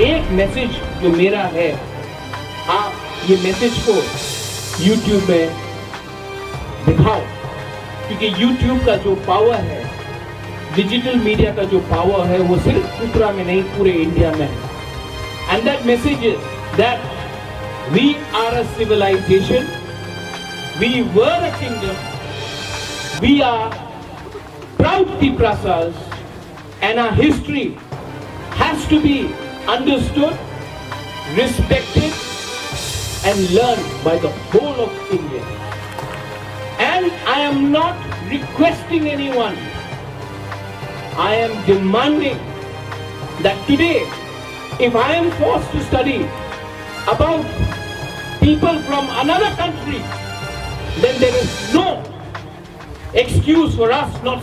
एक मैसेज जो मेरा है, आप ये मैसेज को YouTube में दिखाओ, क्योंकि YouTube का जो पावर है, डिजिटल मीडिया का जो पावर है, वो सिर्फ त्रिपुरा में नहीं पूरे इंडिया में है. And that message is that we are a civilisation, we were a kingdom, we are proud Tiprasas, and our history has to be understood, respected and learned by the whole of India. And I am not requesting anyone, I am demanding that today, if I am forced to study about people from another country, then there is no excuse for us not